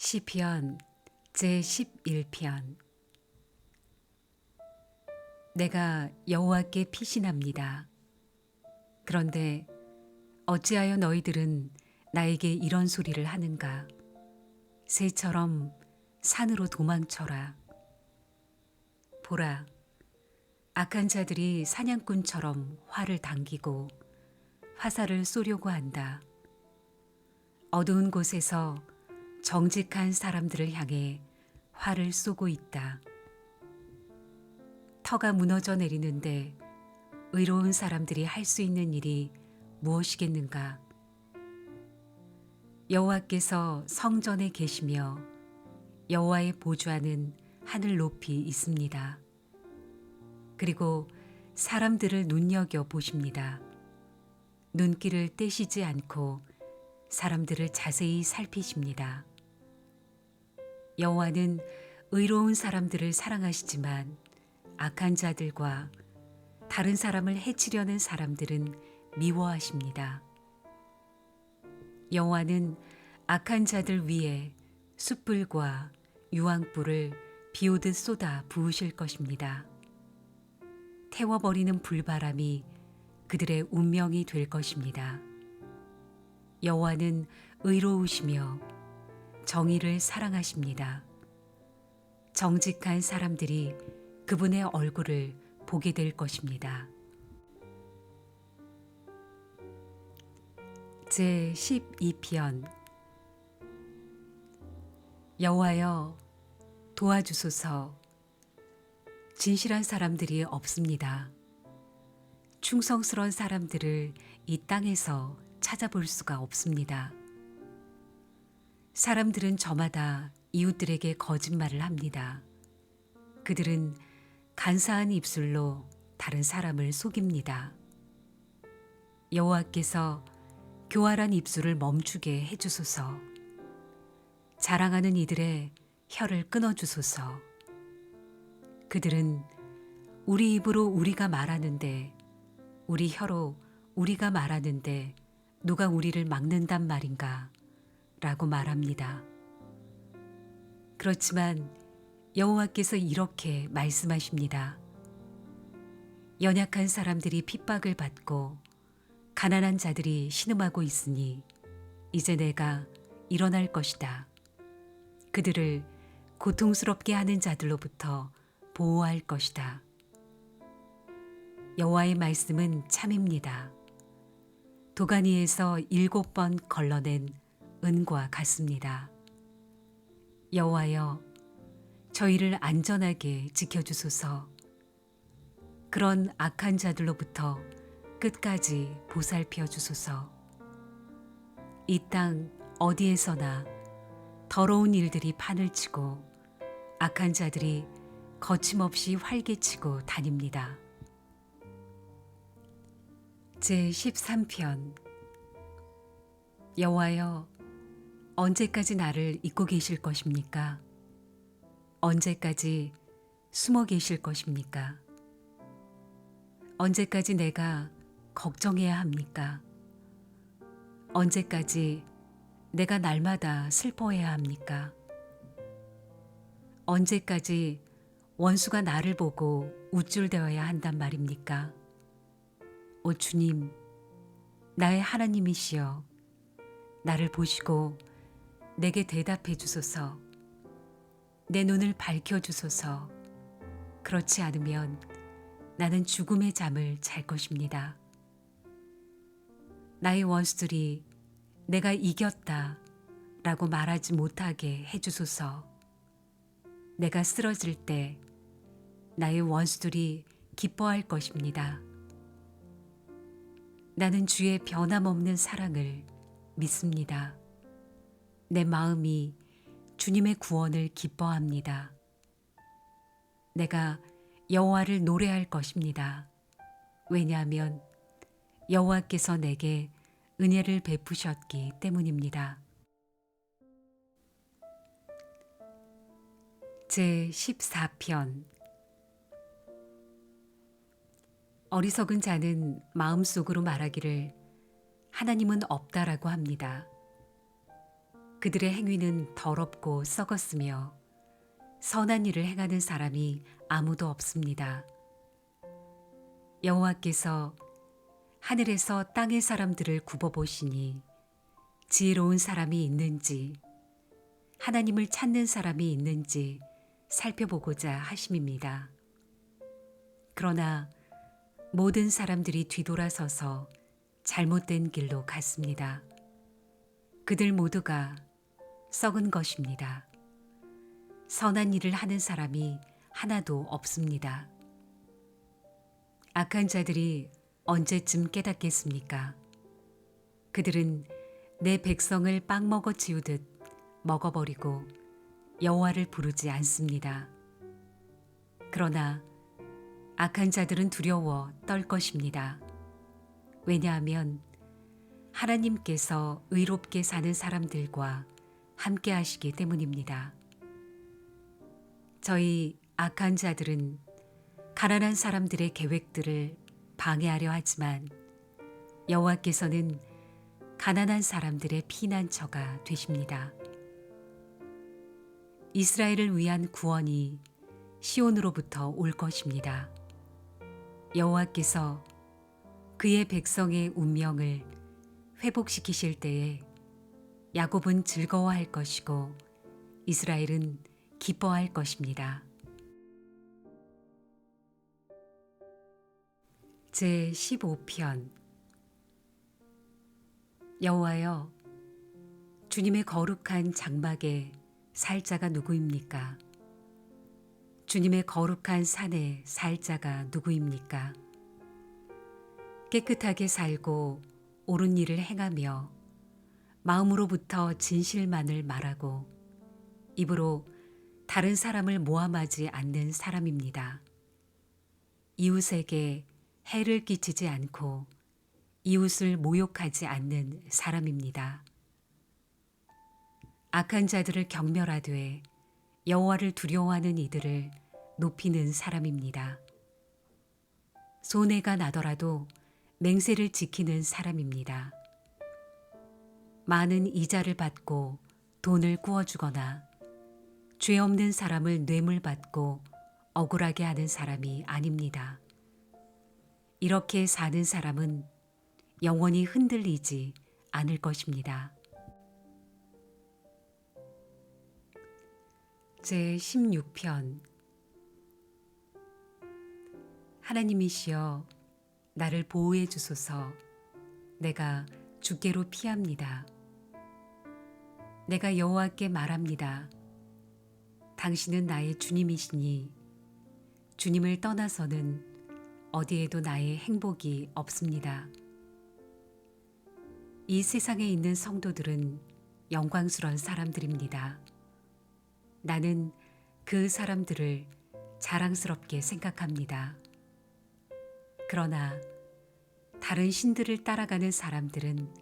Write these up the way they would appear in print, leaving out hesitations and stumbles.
시편 제11편. 내가 여호와께 피신합니다. 그런데 어찌하여 너희들은 나에게 이런 소리를 하는가? 새처럼 산으로 도망쳐라. 보라, 악한 자들이 사냥꾼처럼 활을 당기고 화살을 쏘려고 한다. 어두운 곳에서 정직한 사람들을 향해 활을 쏘고 있다. 터가 무너져 내리는데 의로운 사람들이 할 수 있는 일이 무엇이겠는가? 여호와께서 성전에 계시며 여호와의 보좌는 하늘 높이 있습니다. 그리고 사람들을 눈여겨 보십니다. 눈길을 떼시지 않고 사람들을 자세히 살피십니다. 여호와는 의로운 사람들을 사랑하시지만 악한 자들과 다른 사람을 해치려는 사람들은 미워하십니다. 여호와는 악한 자들 위에 숯불과 유황불을 비오듯 쏟아 부으실 것입니다. 태워버리는 불바람이 그들의 운명이 될 것입니다. 여호와는 의로우시며 정의를 사랑하십니다. 정직한 사람들이 그분의 얼굴을 보게 될 것입니다. 제12편. 여호와여, 도와주소서. 진실한 사람들이 없습니다. 충성스러운 사람들을 이 땅에서 찾아볼 수가 없습니다. 사람들은 저마다 이웃들에게 거짓말을 합니다. 그들은 간사한 입술로 다른 사람을 속입니다. 여호와께서 교활한 입술을 멈추게 해주소서. 자랑하는 이들의 혀를 끊어주소서. 그들은 우리 입으로 우리가 말하는데, 우리 혀로 우리가 말하는데 누가 우리를 막는단 말인가? 라고 말합니다. 그렇지만 여호와께서 이렇게 말씀하십니다. 연약한 사람들이 핍박을 받고 가난한 자들이 신음하고 있으니 이제 내가 일어날 것이다. 그들을 고통스럽게 하는 자들로부터 보호할 것이다. 여호와의 말씀은 참입니다. 도가니에서 7번 걸러낸 은과 같습니다. 여호와여, 저희를 안전하게 지켜주소서. 그런 악한 자들로부터 끝까지 보살펴 주소서. 이 땅 어디에서나 더러운 일들이 판을 치고 악한 자들이 거침없이 활개치고 다닙니다. 제13편. 여호와여, 언제까지 나를 잊고 계실 것입니까? 언제까지 숨어 계실 것입니까? 언제까지 내가 걱정해야 합니까? 언제까지 내가 날마다 슬퍼해야 합니까? 언제까지 원수가 나를 보고 우쭐대어야 한단 말입니까? 오 주님, 나의 하나님이시여, 나를 보시고 내게 대답해 주소서. 내 눈을 밝혀 주소서. 그렇지 않으면 나는 죽음의 잠을 잘 것입니다. 나의 원수들이 내가 이겼다 라고 말하지 못하게 해주소서. 내가 쓰러질 때 나의 원수들이 기뻐할 것입니다. 나는 주의 변함없는 사랑을 믿습니다. 내 마음이 주님의 구원을 기뻐합니다. 내가 여호와를 노래할 것입니다. 왜냐하면 여호와께서 내게 은혜를 베푸셨기 때문입니다. 제14편. 어리석은 자는 마음속으로 말하기를 하나님은 없다라고 합니다. 그들의 행위는 더럽고 썩었으며 선한 일을 행하는 사람이 아무도 없습니다. 여호와께서 하늘에서 땅의 사람들을 굽어보시니 지혜로운 사람이 있는지 하나님을 찾는 사람이 있는지 살펴보고자 하심입니다. 그러나 모든 사람들이 뒤돌아서서 잘못된 길로 갔습니다. 그들 모두가 썩은 것입니다. 선한 일을 하는 사람이 하나도 없습니다. 악한 자들이 언제쯤 깨닫겠습니까? 그들은 내 백성을 빵 먹어 치우듯 먹어버리고 여호와를 부르지 않습니다. 그러나 악한 자들은 두려워 떨 것입니다. 왜냐하면 하나님께서 의롭게 사는 사람들과 함께 하시기 때문입니다. 저희 악한 자들은 가난한 사람들의 계획들을 방해하려 하지만 여호와께서는 가난한 사람들의 피난처가 되십니다. 이스라엘을 위한 구원이 시온으로부터 올 것입니다. 여호와께서 그의 백성의 운명을 회복시키실 때에 야곱은 즐거워할 것이고 이스라엘은 기뻐할 것입니다. 제15편. 여호와여, 주님의 거룩한 장막에 살 자가 누구입니까? 주님의 거룩한 산에 살 자가 누구입니까? 깨끗하게 살고 옳은 일을 행하며 마음으로부터 진실만을 말하고 입으로 다른 사람을 모함하지 않는 사람입니다. 이웃에게 해를 끼치지 않고 이웃을 모욕하지 않는 사람입니다. 악한 자들을 경멸하되 여호와를 두려워하는 이들을 높이는 사람입니다. 손해가 나더라도 맹세를 지키는 사람입니다. 많은 이자를 받고 돈을 구워주거나 죄 없는 사람을 뇌물받고 억울하게 하는 사람이 아닙니다. 이렇게 사는 사람은 영원히 흔들리지 않을 것입니다. 제16편. 하나님이시여, 나를 보호해 주소서. 내가 주께로 피합니다. 내가 여호와께 말합니다. 당신은 나의 주님이시니 주님을 떠나서는 어디에도 나의 행복이 없습니다. 이 세상에 있는 성도들은 영광스러운 사람들입니다. 나는 그 사람들을 자랑스럽게 생각합니다. 그러나 다른 신들을 따라가는 사람들은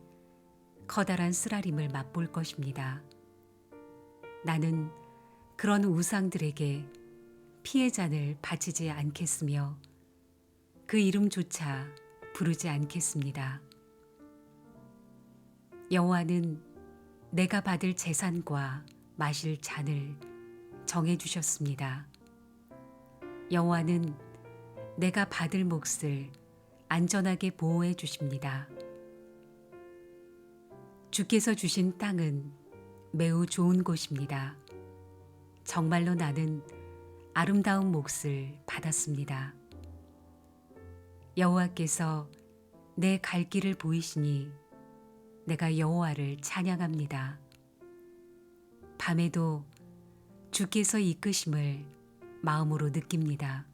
커다란 쓰라림을 맛볼 것입니다. 나는 그런 우상들에게 피해잔을 바치지 않겠으며 그 이름조차 부르지 않겠습니다. 여호와는 내가 받을 재산과 마실 잔을 정해 주셨습니다. 여호와는 내가 받을 몫을 안전하게 보호해 주십니다. 주께서 주신 땅은 매우 좋은 곳입니다. 정말로 나는 아름다운 몫을 받았습니다. 여호와께서 내 갈 길을 보이시니 내가 여호와를 찬양합니다. 밤에도 주께서 이끄심을 마음으로 느낍니다.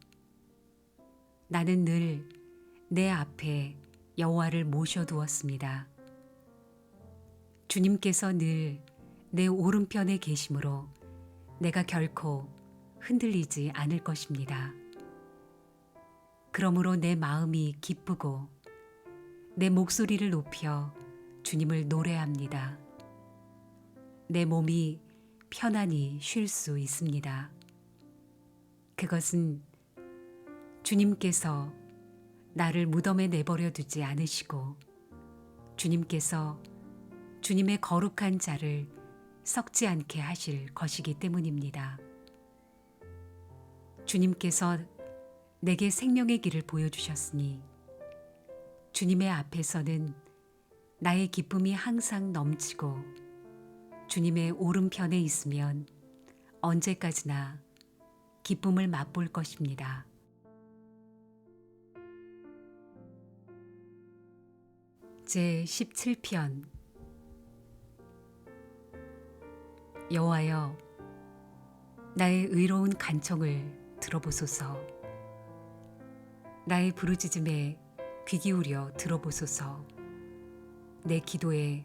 나는 늘 내 앞에 여호와를 모셔두었습니다. 주님께서 늘 내 오른편에 계심으로 내가 결코 흔들리지 않을 것입니다. 그러므로 내 마음이 기쁘고 내 목소리를 높여 주님을 노래합니다. 내 몸이 편안히 쉴 수 있습니다. 그것은 주님께서 나를 무덤에 내버려 두지 않으시고 주님께서 주님의 거룩한 자를 썩지 않게 하실 것이기 때문입니다. 주님께서 내게 생명의 길을 보여주셨으니 주님의 앞에서는 나의 기쁨이 항상 넘치고 주님의 오른편에 있으면 언제까지나 기쁨을 맛볼 것입니다. 제 17편. 여호와여, 나의 의로운 간청을 들어보소서. 나의 부르짖음에 귀 기울여 들어보소서. 내 기도에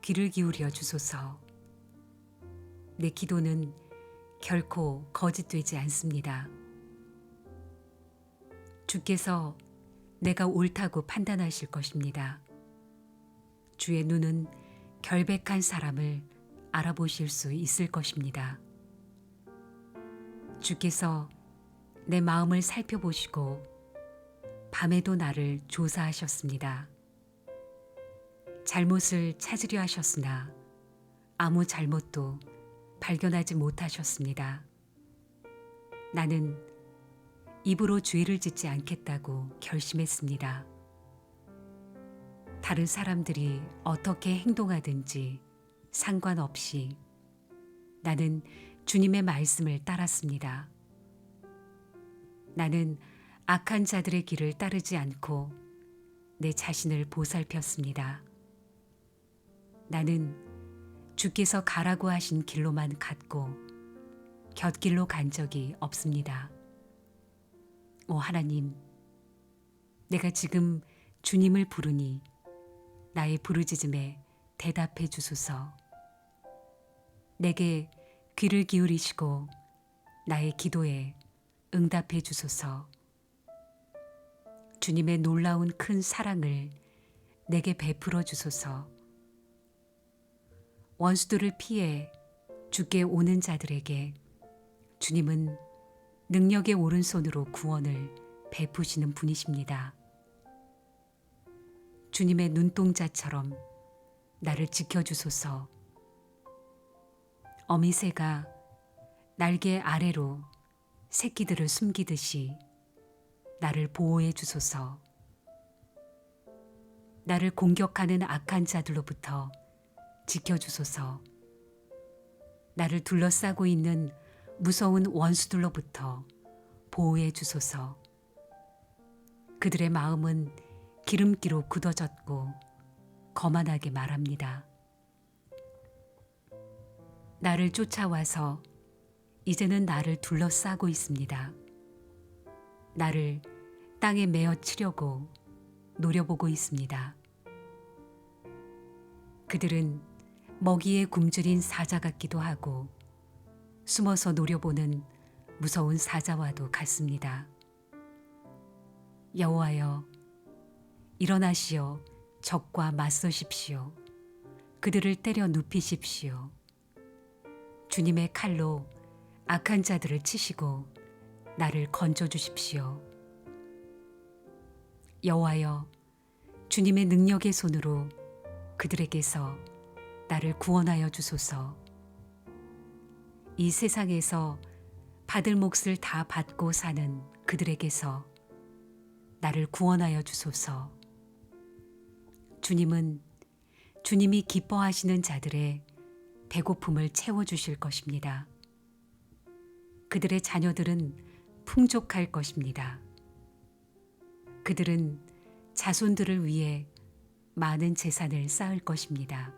귀를 기울여 주소서. 내 기도는 결코 거짓되지 않습니다. 주께서 내가 옳다고 판단하실 것입니다. 주의 눈은 결백한 사람을 알아보실 수 있을 것입니다. 주께서 내 마음을 살펴보시고 밤에도 나를 조사하셨습니다. 잘못을 찾으려 하셨으나 아무 잘못도 발견하지 못하셨습니다. 나는 입으로 죄를 짓지 않겠다고 결심했습니다. 다른 사람들이 어떻게 행동하든지 상관없이 나는 주님의 말씀을 따랐습니다. 나는 악한 자들의 길을 따르지 않고 내 자신을 보살폈습니다. 나는 주께서 가라고 하신 길로만 갔고 곁길로 간 적이 없습니다. 오 하나님, 내가 지금 주님을 부르니 나의 부르짖음에 대답해 주소서. 내게 귀를 기울이시고 나의 기도에 응답해 주소서. 주님의 놀라운 큰 사랑을 내게 베풀어 주소서. 원수들을 피해 주께 오는 자들에게 주님은 능력의 오른손으로 구원을 베푸시는 분이십니다. 주님의 눈동자처럼 나를 지켜주소서. 어미새가 날개 아래로 새끼들을 숨기듯이 나를 보호해 주소서. 나를 공격하는 악한 자들로부터 지켜주소서. 나를 둘러싸고 있는 무서운 원수들로부터 보호해 주소서. 그들의 마음은 기름기로 굳어졌고 거만하게 말합니다. 나를 쫓아와서 이제는 나를 둘러싸고 있습니다. 나를 땅에 메어 치려고 노려보고 있습니다. 그들은 먹이에 굶주린 사자 같기도 하고 숨어서 노려보는 무서운 사자와도 같습니다. 여호와여, 일어나시어 적과 맞서십시오. 그들을 때려 눕히십시오. 주님의 칼로 악한 자들을 치시고 나를 건져주십시오. 여호와여, 주님의 능력의 손으로 그들에게서 나를 구원하여 주소서. 이 세상에서 받을 몫을 다 받고 사는 그들에게서 나를 구원하여 주소서. 주님은 주님이 기뻐하시는 자들의 배고픔을 채워주실 것입니다. 그들의 자녀들은 풍족할 것입니다. 그들은 자손들을 위해 많은 재산을 쌓을 것입니다.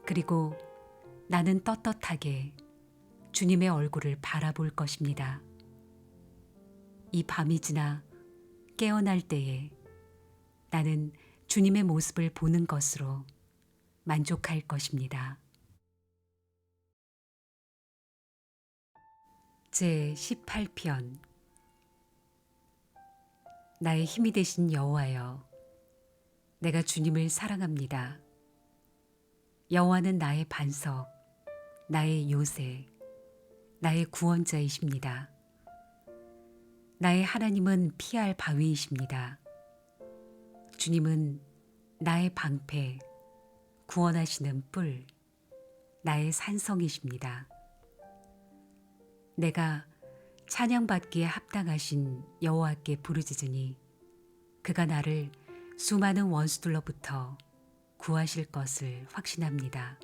그리고 나는 떳떳하게 주님의 얼굴을 바라볼 것입니다. 이 밤이 지나 깨어날 때에 나는 주님의 모습을 보는 것으로 만족할 것입니다. 제 18편. 나의 힘이 되신 여호와여, 내가 주님을 사랑합니다. 여호와는 나의 반석, 나의 요새, 나의 구원자이십니다. 나의 하나님은 피할 바위이십니다. 주님은 나의 방패, 구원하시는 뿔, 나의 산성이십니다. 내가 찬양받기에 합당하신 여호와께 부르짖으니 그가 나를 수많은 원수들로부터 구하실 것을 확신합니다.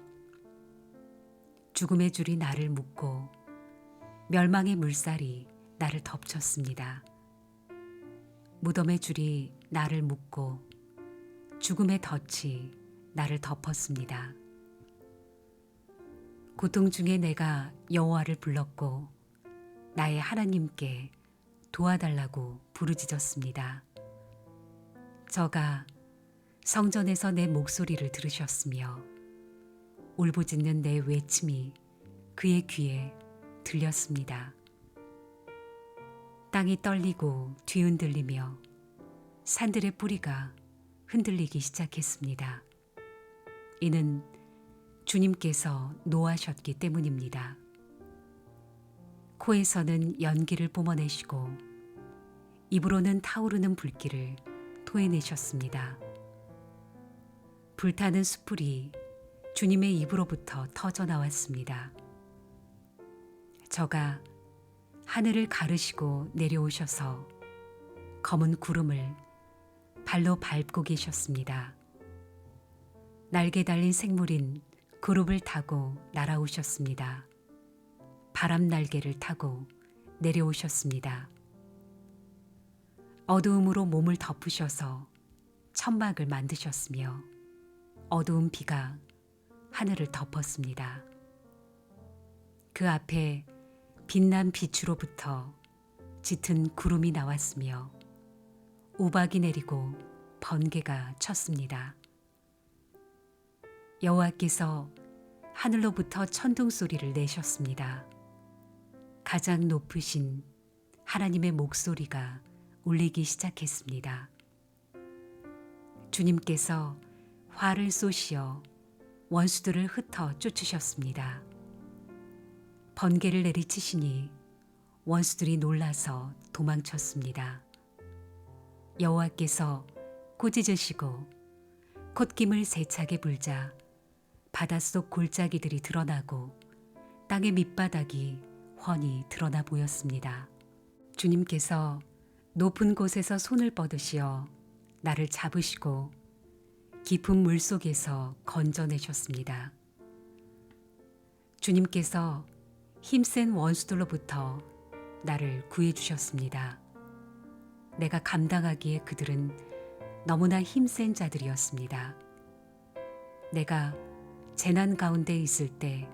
죽음의 줄이 나를 묶고 멸망의 물살이 나를 덮쳤습니다. 무덤의 줄이 나를 묶고 죽음의 덫이 나를 덮었습니다. 고통 중에 내가 여호와를 불렀고 나의 하나님께 도와달라고 부르짖었습니다. 저가 성전에서 내 목소리를 들으셨으며 울부짖는 내 외침이 그의 귀에 들렸습니다. 땅이 떨리고 뒤흔들리며 산들의 뿌리가 흔들리기 시작했습니다. 이는 주님께서 노하셨기 때문입니다. 코에서는 연기를 뿜어내시고 입으로는 타오르는 불길을 토해내셨습니다. 불타는 숯불이 주님의 입으로부터 터져 나왔습니다. 저가 하늘을 가르시고 내려오셔서 검은 구름을 발로 밟고 계셨습니다. 날개 달린 생물인 그룹을 타고 날아오셨습니다. 바람 날개를 타고 내려오셨습니다. 어두움으로 몸을 덮으셔서 천막을 만드셨으며 어두운 비가 하늘을 덮었습니다. 그 앞에 빛난 빛으로부터 짙은 구름이 나왔으며 우박이 내리고 번개가 쳤습니다. 여호와께서 하늘로부터 천둥 소리를 내셨습니다. 가장 높으신 하나님의 목소리가 울리기 시작했습니다. 주님께서 화를 쏘시어 원수들을 흩어 쫓으셨습니다. 번개를 내리치시니 원수들이 놀라서 도망쳤습니다. 여호와께서 꾸짖으시고 콧김을 세차게 불자 바닷속 골짜기들이 드러나고 땅의 밑바닥이 훤히 드러나 보였습니다. 주님께서 높은 곳에서 손을 뻗으시어 나를 잡으시고 깊은 물속에서 건져내셨습니다. 주님께서 힘센 원수들로부터 나를 구해주셨습니다. 내가 감당하기에 그들은 너무나 힘센 자들이었습니다. 내가 재난 가운데 있을 때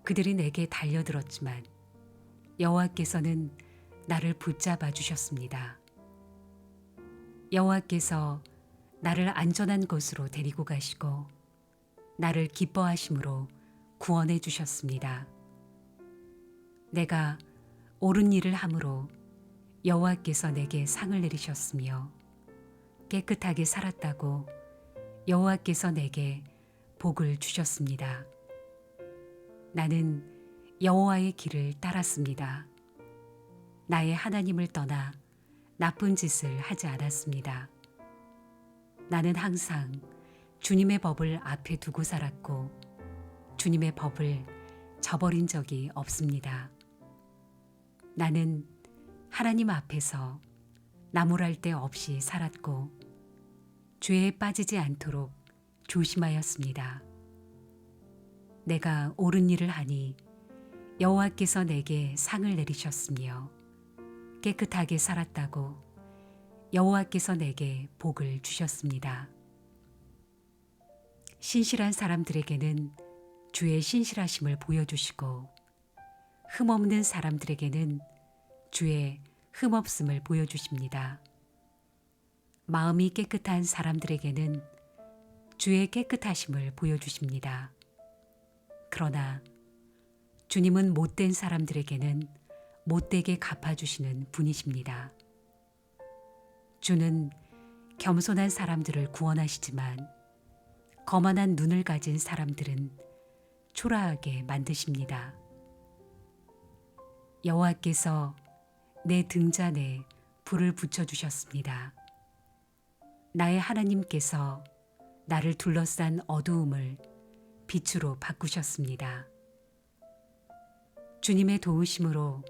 그들이 내게 달려들었지만 여호와께서는 나를 붙잡아 주셨습니다. 여호와께서 나를 안전한 곳으로 데리고 가시고 나를 기뻐하심으로 구원해 주셨습니다. 내가 옳은 일을 함으로 여호와께서 내게 상을 내리셨으며 깨끗하게 살았다고 여호와께서 내게 복을 주셨습니다. 나는 여호와의 길을 따랐습니다. 나의 하나님을 떠나 나쁜 짓을 하지 않았습니다. 나는 항상 주님의 법을 앞에 두고 살았고 주님의 법을 저버린 적이 없습니다. 나는 하나님 앞에서 나무랄 데 없이 살았고 죄에 빠지지 않도록 조심하였습니다. 내가 옳은 일을 하니 여호와께서 내게 상을 내리셨으며 깨끗하게 살았다고 여호와께서 내게 복을 주셨습니다. 신실한 사람들에게는 주의 신실하심을 보여주시고 흠없는 사람들에게는 주의 흠없음을 보여주십니다. 마음이 깨끗한 사람들에게는 주의 깨끗하심을 보여주십니다. 그러나 주님은 못된 사람들에게는 못되게 갚아주시는 분이십니다. 주는 겸손한 사람들을 구원하시지만 거만한 눈을 가진 사람들은 초라하게 만드십니다. 여호와께서 내 등잔에 불을 붙여주셨습니다. 나의 하나님께서 나를 둘러싼 어두움을 빛으로 바꾸셨습니다. 주님의 도우심으로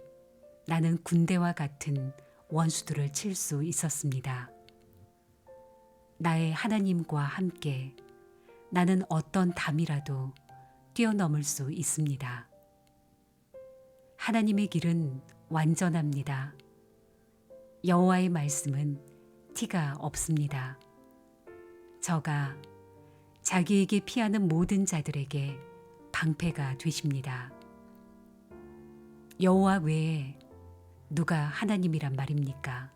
나는 군대와 같은 원수들을 칠 수 있었습니다. 나의 하나님과 함께 나는 어떤 담이라도 뛰어넘을 수 있습니다. 하나님의 길은 완전합니다. 여호와의 말씀은 티가 없습니다. 저가 자기에게 피하는 모든 자들에게 방패가 되십니다. 여호와 외에 누가 하나님이란 말입니까?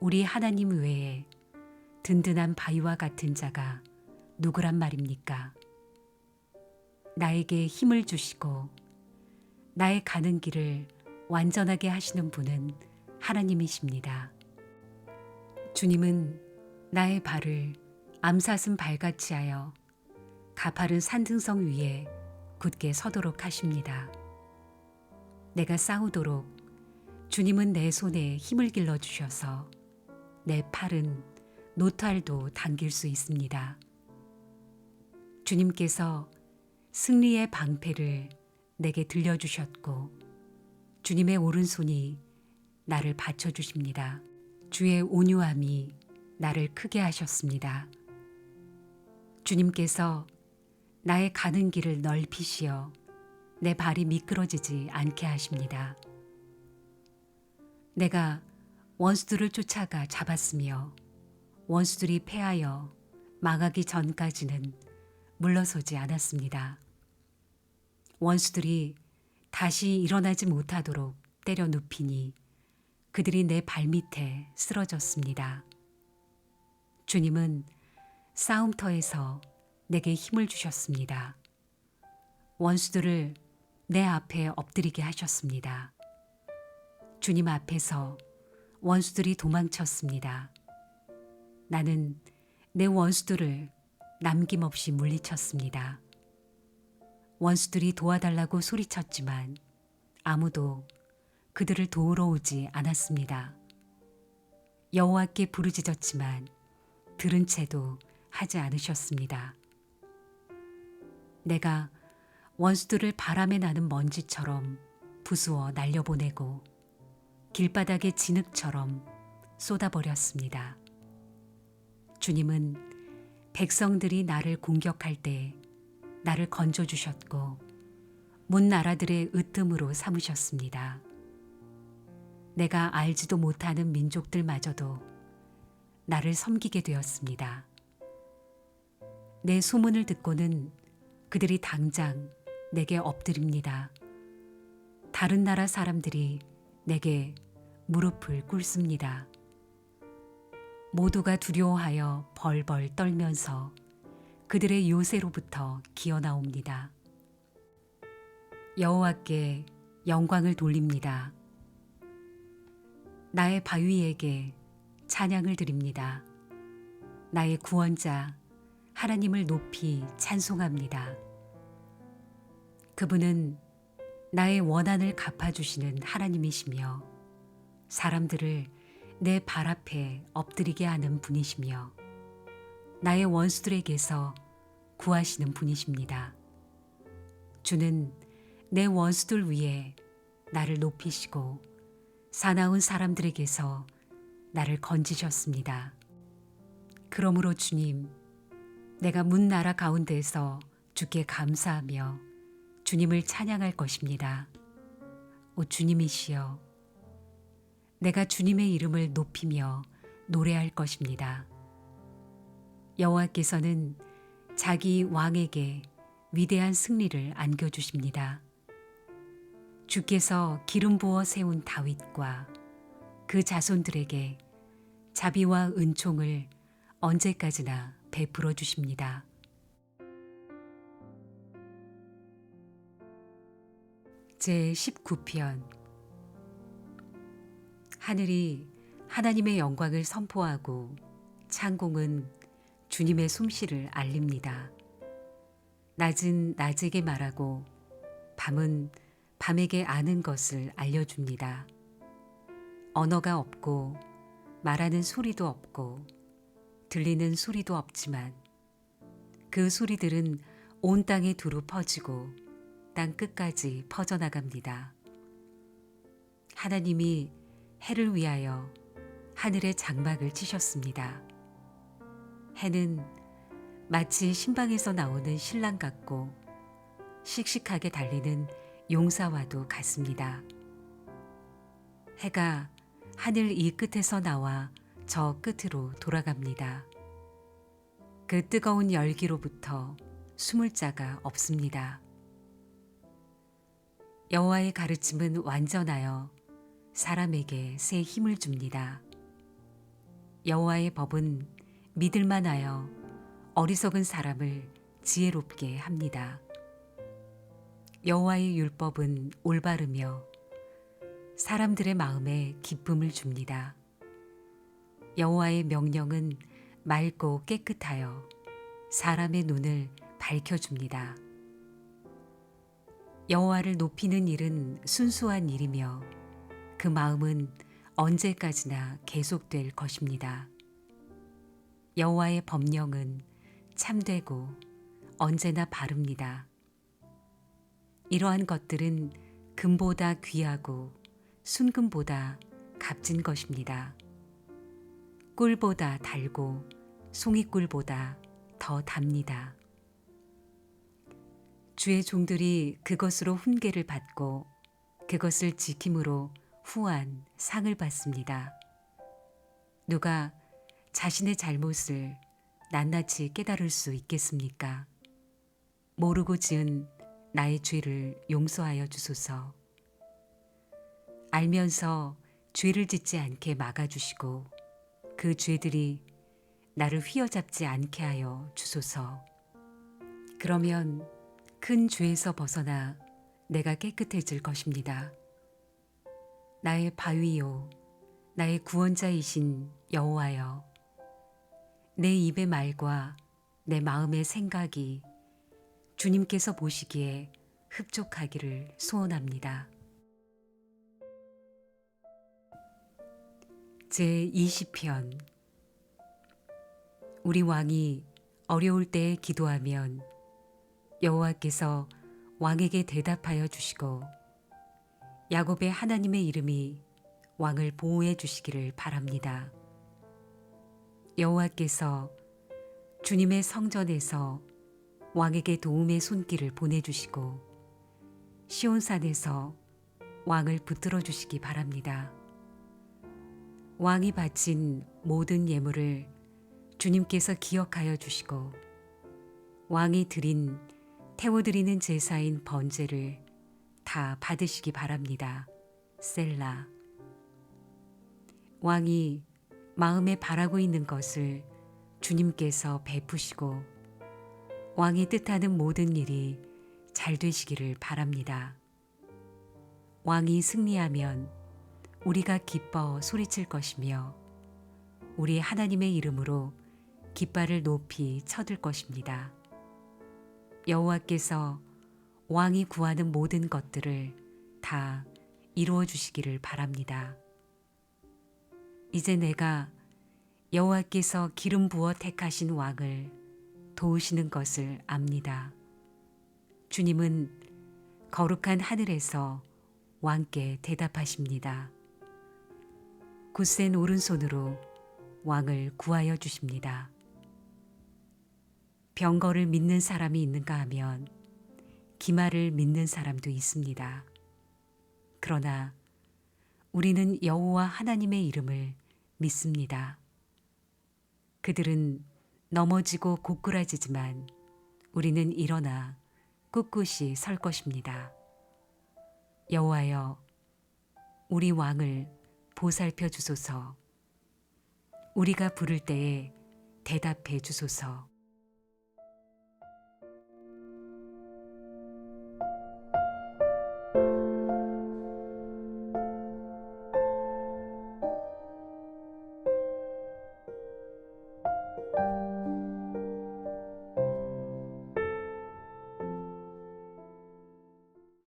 우리 하나님 외에 든든한 바위와 같은 자가 누구란 말입니까? 나에게 힘을 주시고 나의 가는 길을 완전하게 하시는 분은 하나님이십니다. 주님은 나의 발을 암사슴 발같이 하여 가파른 산등성 위에 굳게 서도록 하십니다. 내가 싸우도록 주님은 내 손에 힘을 길러 주셔서 내 팔은 노탈도 당길 수 있습니다. 주님께서 승리의 방패를 내게 들려주셨고 주님의 오른손이 나를 받쳐주십니다. 주의 온유함이 나를 크게 하셨습니다. 주님께서 나의 가는 길을 넓히시어 내 발이 미끄러지지 않게 하십니다. 내가 원수들을 쫓아가 잡았으며 원수들이 패하여 망하기 전까지는 물러서지 않았습니다. 원수들이 다시 일어나지 못하도록 때려 눕히니 그들이 내 발밑에 쓰러졌습니다. 주님은 싸움터에서 내게 힘을 주셨습니다. 원수들을 내 앞에 엎드리게 하셨습니다. 주님 앞에서 원수들이 도망쳤습니다. 나는 내 원수들을 남김없이 물리쳤습니다. 원수들이 도와달라고 소리쳤지만 아무도 그들을 도우러 오지 않았습니다. 여호와께 부르짖었지만 들은 채도 하지 않으셨습니다. 내가 원수들을 바람에 나는 먼지처럼 부수어 날려보내고 길바닥의 진흙처럼 쏟아버렸습니다. 주님은 백성들이 나를 공격할 때 나를 건져주셨고 문 나라들의 으뜸으로 삼으셨습니다. 내가 알지도 못하는 민족들마저도 나를 섬기게 되었습니다. 내 소문을 듣고는 그들이 당장 내게 엎드립니다. 다른 나라 사람들이 내게 무릎을 꿇습니다. 모두가 두려워하여 벌벌 떨면서 그들의 요새로부터 기어나옵니다. 여호와께 영광을 돌립니다. 나의 바위에게 찬양을 드립니다. 나의 구원자 하나님을 높이 찬송합니다. 그분은 나의 원한을 갚아주시는 하나님이시며 사람들을 내 발 앞에 엎드리게 하는 분이시며 나의 원수들에게서 구하시는 분이십니다. 주는 내 원수들 위에 나를 높이시고 사나운 사람들에게서 나를 건지셨습니다. 그러므로 주님, 내가 문 나라 가운데에서 주께 감사하며 주님을 찬양할 것입니다. 오 주님이시여, 내가 주님의 이름을 높이며 노래할 것입니다. 여호와께서는 자기 왕에게 위대한 승리를 안겨주십니다. 주께서 기름 부어 세운 다윗과 그 자손들에게 자비와 은총을 언제까지나 베풀어 주십니다. 제19편. 하늘이 하나님의 영광을 선포하고 창공은 주님의 솜씨를 알립니다. 낮은 낮에게 말하고 밤은 밤에게 아는 것을 알려줍니다. 언어가 없고 말하는 소리도 없고 들리는 소리도 없지만 그 소리들은 온 땅에 두루 퍼지고 땅 끝까지 퍼져나갑니다. 하나님이 해를 위하여 하늘에 장막을 치셨습니다. 해는 마치 신방에서 나오는 신랑 같고 씩씩하게 달리는 용사와도 같습니다. 해가 하늘 이 끝에서 나와 저 끝으로 돌아갑니다. 그 뜨거운 열기로부터 숨을 자가 없습니다. 여호와의 가르침은 완전하여 사람에게 새 힘을 줍니다. 여호와의 법은 믿을만하여 어리석은 사람을 지혜롭게 합니다. 여호와의 율법은 올바르며 사람들의 마음에 기쁨을 줍니다. 여호와의 명령은 맑고 깨끗하여 사람의 눈을 밝혀줍니다. 여호와를 높이는 일은 순수한 일이며 그 마음은 언제까지나 계속될 것입니다. 여호와의 법령은 참되고 언제나 바릅니다. 이러한 것들은 금보다 귀하고 순금보다 값진 것입니다. 꿀보다 달고 송이꿀보다 더 답니다. 주의 종들이 그것으로 훈계를 받고 그것을 지킴으로 후한 상을 받습니다. 누가 자신의 잘못을 낱낱이 깨달을 수 있겠습니까? 모르고 지은 나의 죄를 용서하여 주소서. 알면서 죄를 짓지 않게 막아주시고 그 죄들이 나를 휘어잡지 않게 하여 주소서. 그러면 큰 죄에서 벗어나 내가 깨끗해질 것입니다. 나의 바위요, 나의 구원자이신 여호와여, 내 입의 말과 내 마음의 생각이 주님께서 보시기에 흡족하기를 소원합니다. 제20편. 우리 왕이 어려울 때에 기도하면 여호와께서 왕에게 대답하여 주시고 야곱의 하나님의 이름이 왕을 보호해 주시기를 바랍니다. 여호와께서 주님의 성전에서 왕에게 도움의 손길을 보내주시고 시온산에서 왕을 붙들어 주시기 바랍니다. 왕이 바친 모든 예물을 주님께서 기억하여 주시고 왕이 드린 태워드리는 제사인 번제를 다 받으시기 바랍니다. 셀라. 왕이 마음에 바라고 있는 것을 주님께서 베푸시고 왕이 뜻하는 모든 일이 잘 되시기를 바랍니다. 왕이 승리하면 우리가 기뻐 소리칠 것이며 우리 하나님의 이름으로 깃발을 높이 쳐들 것입니다. 여호와께서 왕이 구하는 모든 것들을 다 이루어 주시기를 바랍니다. 이제 내가 여호와께서 기름 부어 택하신 왕을 도우시는 것을 압니다. 주님은 거룩한 하늘에서 왕께 대답하십니다. 굳센 오른손으로 왕을 구하여 주십니다. 병거를 믿는 사람이 있는가 하면 기말을 믿는 사람도 있습니다. 그러나 우리는 여호와 하나님의 이름을 믿습니다. 그들은 넘어지고 고꾸라지지만 우리는 일어나 꿋꿋이 설 것입니다. 여호와여, 우리 왕을 보살펴 주소서. 우리가 부를 때에 대답해 주소서.